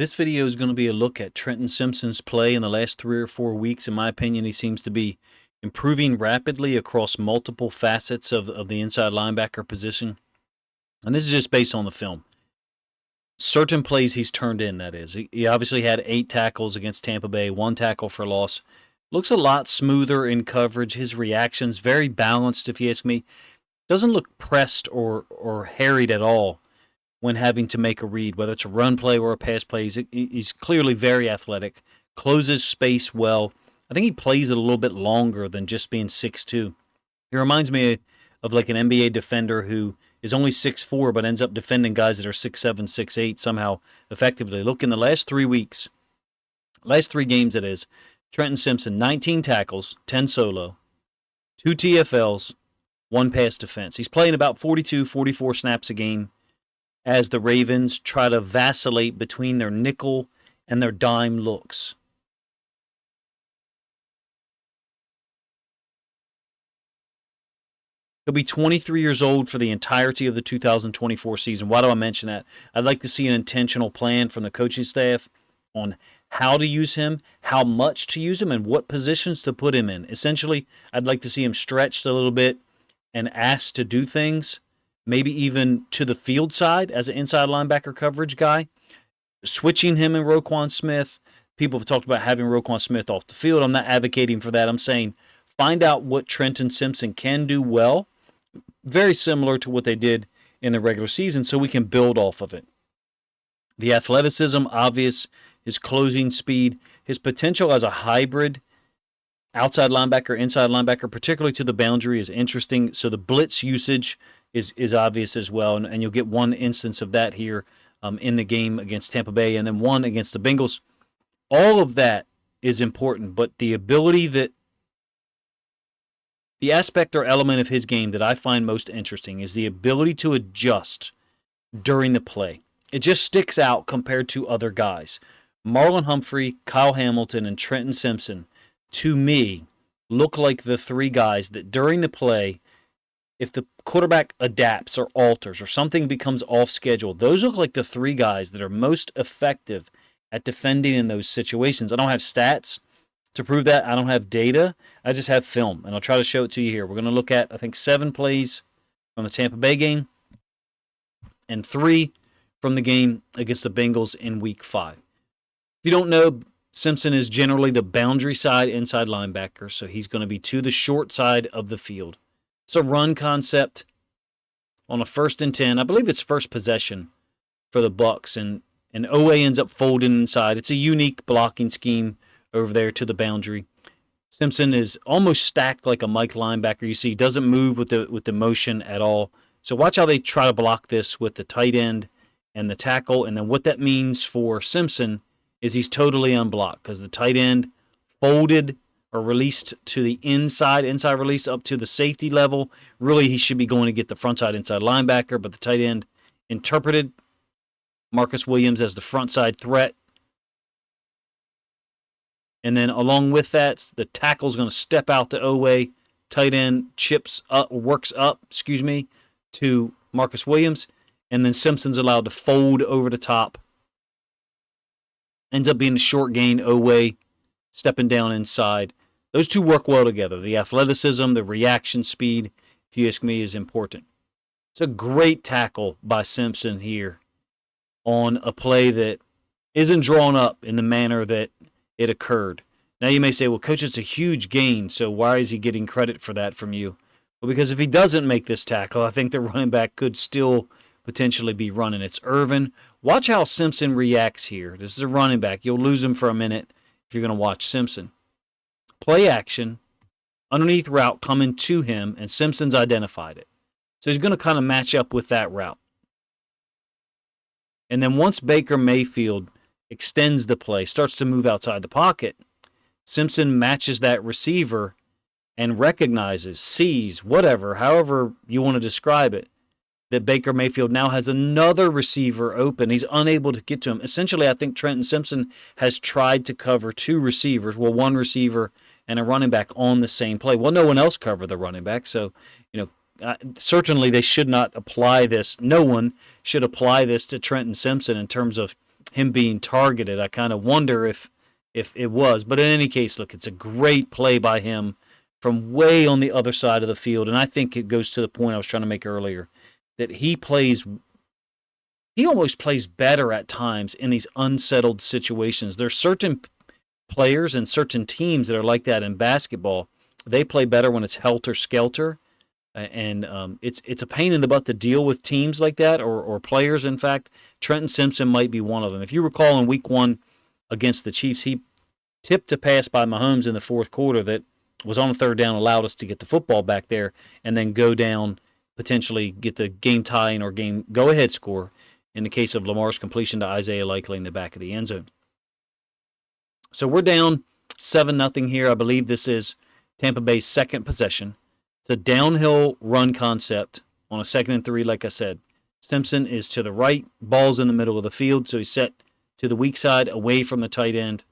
This video is going to be a look at Trenton Simpson's play in the last 3 or 4 weeks. In my opinion, he seems to be improving rapidly across multiple facets of the inside linebacker position. And this is just based on the film. Certain plays he's turned in, that is. He obviously had 8 tackles against Tampa Bay, 1 tackle for loss. Looks a lot smoother in coverage. His reactions, very balanced, if you ask me. Doesn't look pressed or harried at all when having to make a read, whether it's a run play or a pass play. He's clearly very athletic, closes space well. I think he plays it a little bit longer than just being 6'2". He reminds me of like an NBA defender who is only 6'4", but ends up defending guys that are 6'7", 6'8", somehow effectively. Look, in the last 3 weeks, last 3 games it is, Trenton Simpson, 19 tackles, 10 solo, 2 TFLs, 1 pass defense. He's playing about 42, 44 snaps a game as the Ravens try to vacillate between their nickel and their dime looks. He'll be 23 years old for the entirety of the 2024 season. Why do I mention that? I'd like to see an intentional plan from the coaching staff on how to use him, how much to use him, and what positions to put him in. Essentially, I'd like to see him stretched a little bit and asked to do things, maybe even to the field side as an inside linebacker coverage guy. Switching him and Roquan Smith. People have talked about having Roquan Smith off the field. I'm not advocating for that. I'm saying find out what Trenton Simpson can do well, very similar to what they did in the regular season, so we can build off of it. The athleticism, obvious, his closing speed, his potential as a hybrid outside linebacker, inside linebacker, particularly to the boundary, is interesting. So the blitz usage is obvious as well, and you'll get one instance of that here in the game against Tampa Bay, and then one against the Bengals. All of that is important, but the ability that the aspect or element of his game that I find most interesting is the ability to adjust during the play. It just sticks out compared to other guys. Marlon Humphrey, Kyle Hamilton, and Trenton Simpson, to me, look like the 3 guys that during the play, if the quarterback adapts or alters or something becomes off schedule, those look like the 3 guys that are most effective at defending in those situations. I don't have stats to prove that. I don't have data. I just have film, and I'll try to show it to you here. We're going to look at, I think, 7 plays from the Tampa Bay game and 3 from the game against the Bengals in Week 5. If you don't know, Simpson is generally the boundary side inside linebacker, so he's going to be to the short side of the field. It's a run concept on a 1st and 10. I believe it's first possession for the Bucs, and OA ends up folding inside. It's a unique blocking scheme over there to the boundary. Simpson is almost stacked like a Mike linebacker. You see, he doesn't move with the motion at all. So watch how they try to block this with the tight end and the tackle, and then what that means for Simpson is he's totally unblocked because the tight end folded or released to the inside release up to the safety level. Really, he should be going to get the frontside inside linebacker, but the tight end interpreted Marcus Williams as the frontside threat. And then along with that, the tackle's going to step out to OA. Tight end works up to Marcus Williams. And then Simpson's allowed to fold over the top. Ends up being a short gain, OA stepping down inside. Those 2 work well together. The athleticism, the reaction speed, if you ask me, is important. It's a great tackle by Simpson here on a play that isn't drawn up in the manner that it occurred. Now you may say, well, Coach, it's a huge gain, so why is he getting credit for that from you? Well, because if he doesn't make this tackle, I think the running back could still potentially be running. It's Irvin. Watch how Simpson reacts here. This is a running back. You'll lose him for a minute if you're going to watch Simpson. Play action, underneath route coming to him, and Simpson's identified it. So he's going to kind of match up with that route. And then once Baker Mayfield extends the play, starts to move outside the pocket, Simpson matches that receiver and recognizes, sees, whatever, however you want to describe it, that Baker Mayfield now has another receiver open. He's unable to get to him. Essentially, I think Trenton Simpson has tried to cover 2 receivers, well, 1 receiver and a running back on the same play. Well, no one else covered the running back, so, certainly they should not apply this. No one should apply this to Trenton Simpson in terms of him being targeted. I kind of wonder if it was. But in any case, look, it's a great play by him from way on the other side of the field. And I think it goes to the point I was trying to make earlier that he almost plays better at times in these unsettled situations. There's certain players and certain teams that are like that in basketball. They play better when it's helter-skelter. And it's a pain in the butt to deal with teams like that or players. In fact, Trenton Simpson might be one of them. If you recall in week 1 against the Chiefs, he tipped a pass by Mahomes in the fourth quarter that was on a third down, allowed us to get the football back there and then go down, potentially get the game tying or game go-ahead score in the case of Lamar's completion to Isaiah Likely in the back of the end zone. So we're down 7-0 here. I believe this is Tampa Bay's second possession. It's a downhill run concept on a 2nd and 3, like I said. Simpson is to the right, ball's in the middle of the field, so he's set to the weak side, away from the tight end.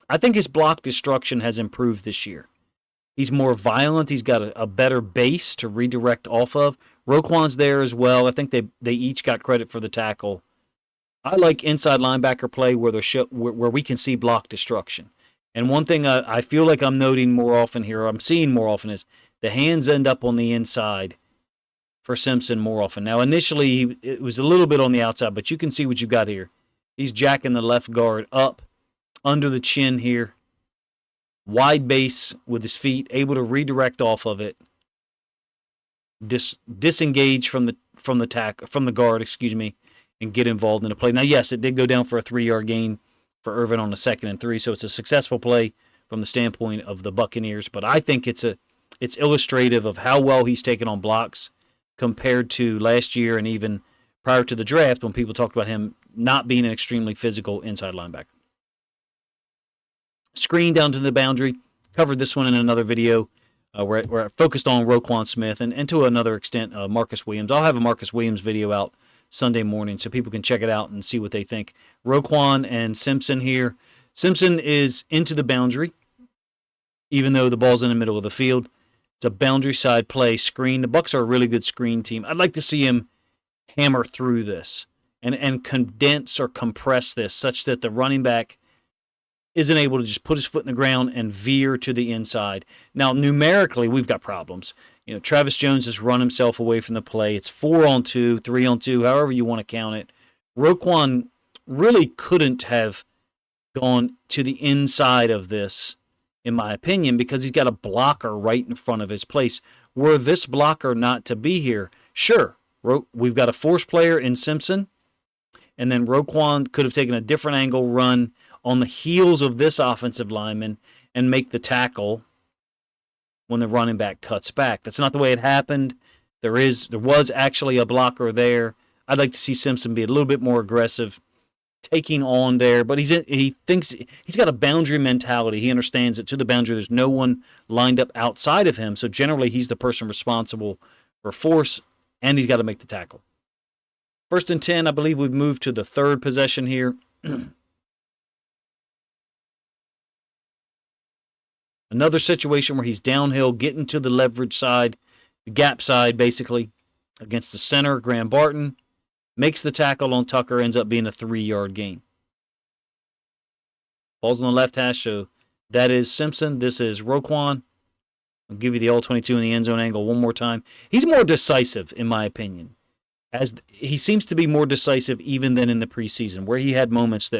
I think his block destruction has improved this year. He's more violent. He's got a better base to redirect off of. Roquan's there as well. I think they each got credit for the tackle. I like inside linebacker play where we can see block destruction. And one thing I feel like I'm noting more often here, or I'm seeing more often, is the hands end up on the inside for Simpson more often. Now, initially, it was a little bit on the outside, but you can see what you got here. He's jacking the left guard up under the chin here. Wide base with his feet, able to redirect off of it. Disengage from the guard, and get involved in the play. Now, yes, it did go down for a 3-yard gain for Irvin on the 2nd and 3, so it's a successful play from the standpoint of the Buccaneers. But I think it's illustrative of how well he's taken on blocks compared to last year and even prior to the draft when people talked about him not being an extremely physical inside linebacker. Screen down to the boundary. Covered this one in another video where I focused on Roquan Smith and to another extent Marcus Williams. I'll have a Marcus Williams video out Sunday morning so people can check it out and see what they think. Roquan and Simpson here. Simpson is into the boundary, even though the ball's in the middle of the field. It's a boundary side play, screen. The Bucs are a really good screen team. I'd like to see him hammer through this and condense or compress this such that the running back isn't able to just put his foot in the ground and veer to the inside. Now, numerically, we've got problems. Travis Jones has run himself away from the play. It's 4-on-2, 3-on-2, however you want to count it. Roquan really couldn't have gone to the inside of this, in my opinion, because he's got a blocker right in front of his place. Were this blocker not to be here, sure, we've got a force player in Simpson, and then Roquan could have taken a different angle run on the heels of this offensive lineman and make the tackle when the running back cuts back. That's not the way it happened. There was actually a blocker there. I'd like to see Simpson be a little bit more aggressive, taking on there. But he thinks he's got a boundary mentality. He understands that to the boundary there's no one lined up outside of him. So generally he's the person responsible for force, and he's got to make the tackle. 1st and 10, I believe we've moved to the third possession here. Another situation where he's downhill, getting to the leverage side, the gap side, basically, against the center, Graham Barton. Makes the tackle on Tucker, ends up being a 3-yard gain. Ball's on the left hash, so that is Simpson. This is Roquan. I'll give you the all-22 in the end zone angle one more time. He's more decisive, in my opinion. As he seems to be more decisive even than in the preseason, where he had moments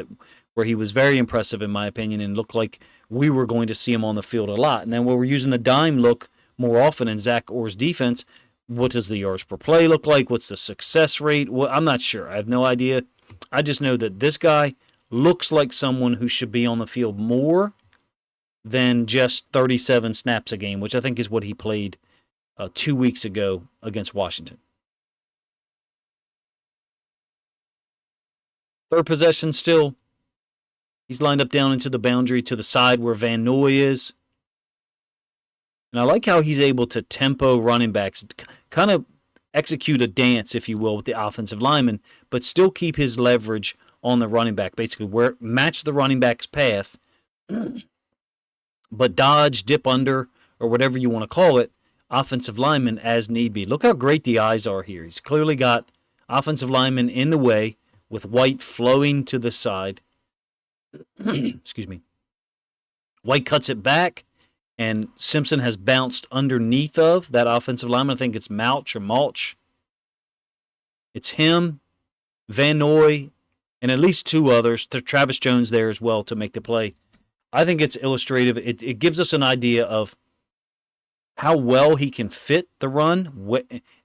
where he was very impressive, in my opinion, and looked like we were going to see him on the field a lot. And then when we're using the dime look more often in Zach Orr's defense, what does the yards per play look like? What's the success rate? I'm not sure. I have no idea. I just know that this guy looks like someone who should be on the field more than just 37 snaps a game, which I think is what he played 2 weeks ago against Washington. Third possession still. He's lined up down into the boundary to the side where Van Noy is. And I like how he's able to tempo running backs, kind of execute a dance, if you will, with the offensive lineman, but still keep his leverage on the running back, basically where match the running back's path, but dodge, dip under, or whatever you want to call it, offensive lineman as need be. Look how great the eyes are here. He's clearly got offensive linemen in the way with White flowing to the side. Excuse me. White cuts it back, and Simpson has bounced underneath of that offensive lineman. I think it's Mulch. It's him, Van Noy, and at least two others. Travis Jones there as well to make the play. I think it's illustrative. It gives us an idea of how well he can fit the run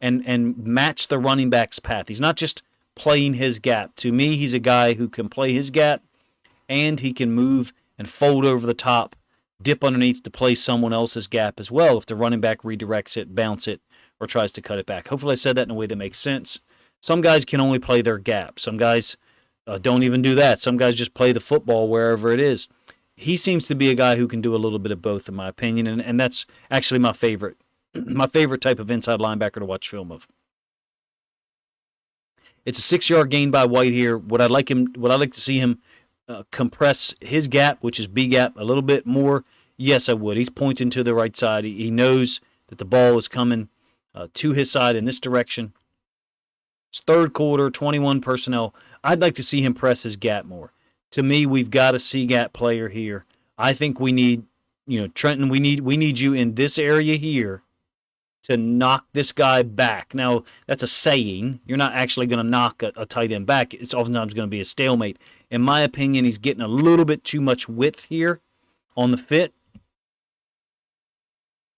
and match the running back's path. He's not just playing his gap. To me, he's a guy who can play his gap, and he can move and fold over the top, dip underneath to play someone else's gap as well if the running back redirects it, bounce it, or tries to cut it back. Hopefully I said that in a way that makes sense. Some guys can only play their gap. Some guys don't even do that. Some guys just play the football wherever it is. He seems to be a guy who can do a little bit of both, in my opinion, and that's actually my favorite type of inside linebacker to watch film of. It's a 6-yard gain by White here. Would I like to see him compress his gap, which is B gap, a little bit more? Yes, I would. He's pointing to the right side. He knows that the ball is coming to his side in this direction. It's third quarter, 21 personnel. I'd like to see him press his gap more. To me, we've got a C-gap player here. I think we need, Trenton, we need you in this area here to knock this guy back. Now, that's a saying. You're not actually going to knock a tight end back. It's oftentimes going to be a stalemate. In my opinion, he's getting a little bit too much width here on the fit.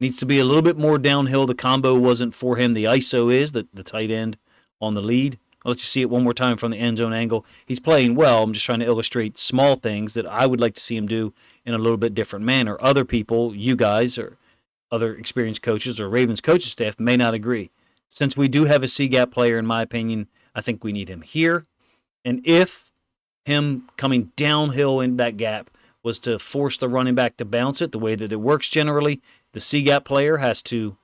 Needs to be a little bit more downhill. The combo wasn't for him. The ISO is, the tight end on the lead. I'll let you see it one more time from the end zone angle. He's playing well. I'm just trying to illustrate small things that I would like to see him do in a little bit different manner. Other people, you guys, or other experienced coaches or Ravens coaching staff may not agree. Since we do have a C-gap player, in my opinion, I think we need him here. And if him coming downhill in that gap was to force the running back to bounce it, the way that it works generally, the C-gap player has to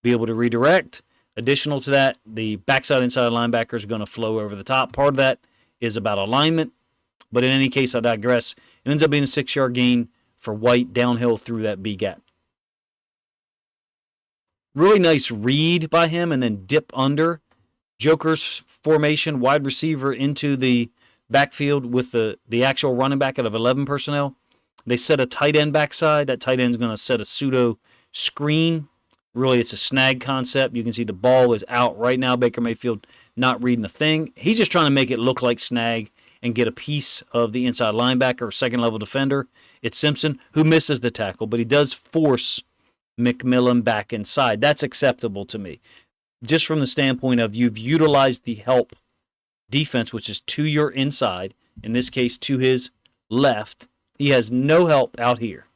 be able to redirect. Additional to that, the backside inside linebacker is going to flow over the top. Part of that is about alignment, but in any case, I digress. It ends up being a 6-yard gain for White downhill through that B gap. Really nice read by him and then dip under. Joker's formation, wide receiver into the backfield with the actual running back out of 11 personnel. They set a tight end backside. That tight end's going to set a pseudo screen. Really, it's a snag concept. You can see the ball is out right now. Baker Mayfield not reading a thing. He's just trying to make it look like snag and get a piece of the inside linebacker or second-level defender. It's Simpson who misses the tackle, but he does force McMillan back inside. That's acceptable to me. Just from the standpoint of you've utilized the help defense, which is to your inside, in this case to his left. He has no help out here.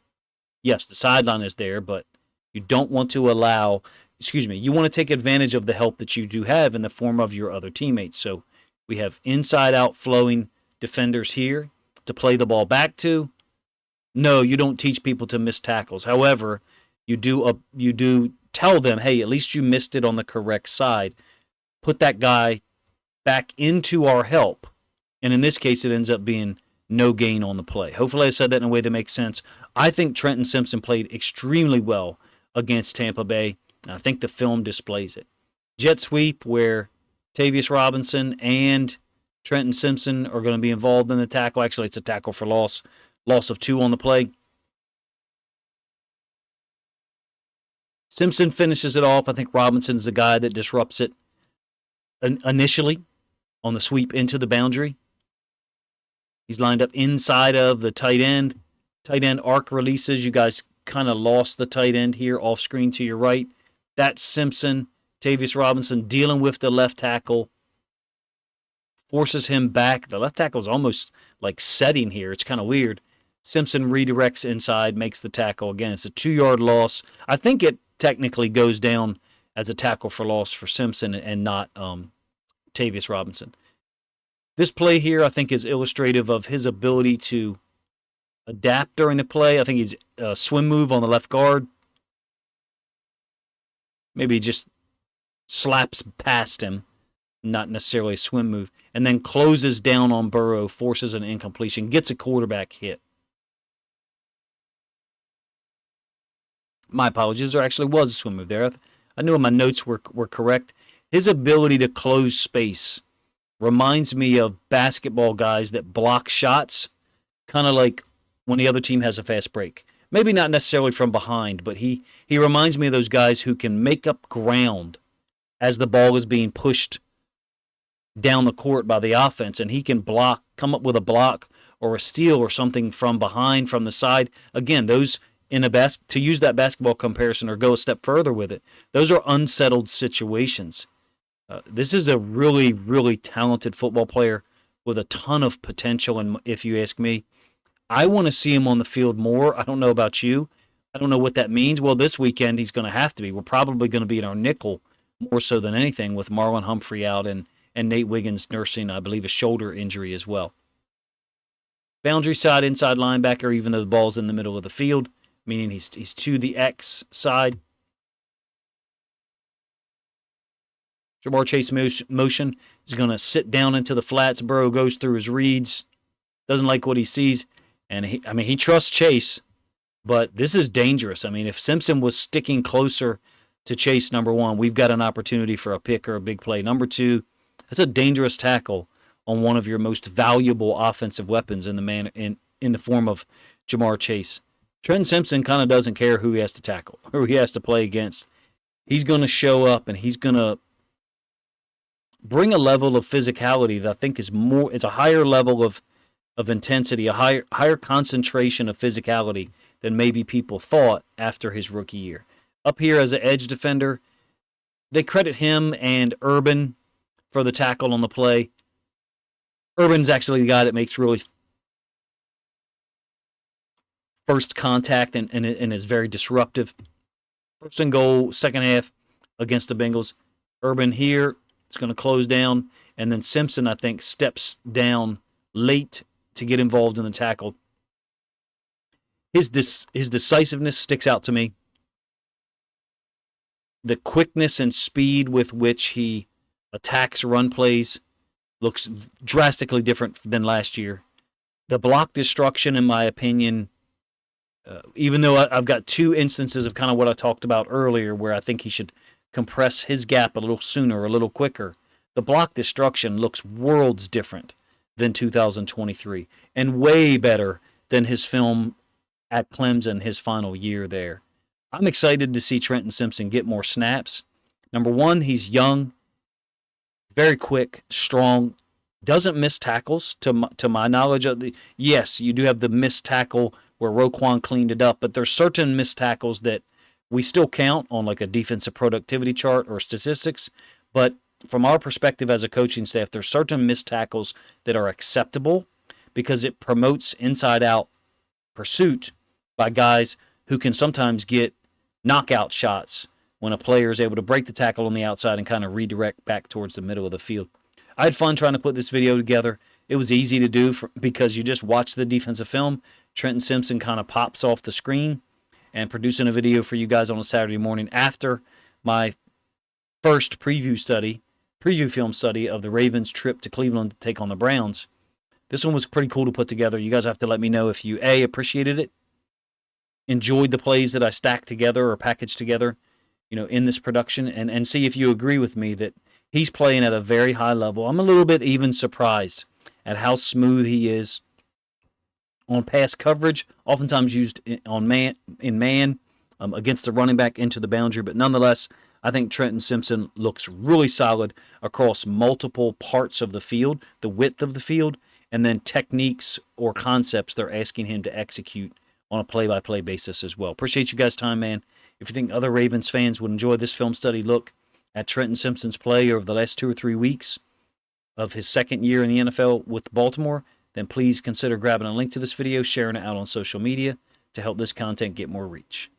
Yes, the sideline is there, but you don't want to allow, you want to take advantage of the help that you do have in the form of your other teammates. So we have inside-out flowing defenders here to play the ball back to. No, you don't teach people to miss tackles. However, you do tell them, hey, at least you missed it on the correct side. Put that guy back into our help. And in this case, it ends up being no gain on the play. Hopefully I said that in a way that makes sense. I think Trenton Simpson played extremely well against Tampa Bay. I think the film displays it. Jet sweep where Tavius Robinson and Trenton Simpson are going to be involved in the tackle. Actually, it's a tackle for loss of 2 on the play. Simpson finishes it off. I think Robinson's the guy that disrupts it initially on the sweep into the boundary. He's lined up inside of the tight end. Tight end arc releases. You guys kind of lost the tight end here off screen to your right. That's Simpson. Tavius Robinson dealing with the left tackle. Forces him back. The left tackle is almost like setting here. It's kind of weird. Simpson redirects inside, makes the tackle. Again, it's a 2-yard loss. I think it technically goes down as a tackle for loss for Simpson and not Tavius Robinson. This play here, I think, is illustrative of his ability to adapt during the play. I think he's a swim move on the left guard. Maybe he just slaps past him, not necessarily a swim move, and then closes down on Burrow, forces an incompletion, gets a quarterback hit. My apologies. There actually was a swim move there. I knew my notes were correct. His ability to close space reminds me of basketball guys that block shots, kind of like when the other team has a fast break. Maybe not necessarily from behind, but he reminds me of those guys who can make up ground as the ball is being pushed down the court by the offense, and he can block, come up with a block or a steal or something from behind, from the side. Again, those to use that basketball comparison or go a step further with it, those are unsettled situations. This is a really, really talented football player with a ton of potential, and if you ask me, I want to see him on the field more. I don't know about you. I don't know what that means. Well, this weekend he's going to have to be. We're probably going to be in our nickel more so than anything, with Marlon Humphrey out and Nate Wiggins nursing, I believe, a shoulder injury as well. Boundary side, inside linebacker, even though the ball's in the middle of the field, meaning he's to the X side. Ja'Marr Chase motion is going to sit down into the flats. Burrow goes through his reads, doesn't like what he sees, and he trusts Chase, but this is dangerous. I mean, if Simpson was sticking closer to Chase, number one, we've got an opportunity for a pick or a big play. Number two, that's a dangerous tackle on one of your most valuable offensive weapons in the form of Ja'Marr Chase. Trenton Simpson kind of doesn't care who he has to tackle, who he has to play against. He's going to show up and he's going to bring a level of physicality that I think is it's a higher level of intensity, a higher concentration of physicality than maybe people thought after his rookie year. Up here as an edge defender, they credit him and Urban for the tackle on the play. Urban's actually the guy that makes really first contact and is very disruptive. First and goal, second half against the Bengals. Urban here is going to close down, and then Simpson, I think, steps down late to get involved in the tackle. His decisiveness sticks out to me. The quickness and speed with which he attacks run plays looks drastically different than last year. The block destruction, in my opinion, even though I've got two instances of kind of what I talked about earlier where I think he should compress his gap a little sooner, a little quicker, the block destruction looks worlds different than 2023 and way better than his film at Clemson, his final year there. I'm excited to see Trenton Simpson get more snaps. Number one, he's young, very quick, strong, doesn't miss tackles to my knowledge. Yes, you do have the missed tackle where Roquan cleaned it up, but there's certain missed tackles that we still count on like a defensive productivity chart or statistics. But from our perspective as a coaching staff, there's certain missed tackles that are acceptable because it promotes inside-out pursuit by guys who can sometimes get knockout shots when a player is able to break the tackle on the outside and kind of redirect back towards the middle of the field. I had fun trying to put this video together. It was easy to do because you just watch the defensive film. Trenton Simpson kind of pops off the screen, and producing a video for you guys on a Saturday morning after my first preview film study of the Ravens' trip to Cleveland to take on the Browns. This one was pretty cool to put together. You guys have to let me know if you, A, appreciated it, enjoyed the plays that I stacked together or packaged together, in this production, and see if you agree with me that he's playing at a very high level. I'm a little bit even surprised at how smooth he is on pass coverage, oftentimes used in man against the running back into the boundary. But nonetheless, I think Trenton Simpson looks really solid across multiple parts of the field, the width of the field, and then techniques or concepts they're asking him to execute on a play-by-play basis as well. Appreciate you guys' time, man. If you think other Ravens fans would enjoy this film study look at Trenton Simpson's play over the last 2 or 3 weeks of his second year in the NFL with Baltimore, then please consider grabbing a link to this video, sharing it out on social media to help this content get more reach.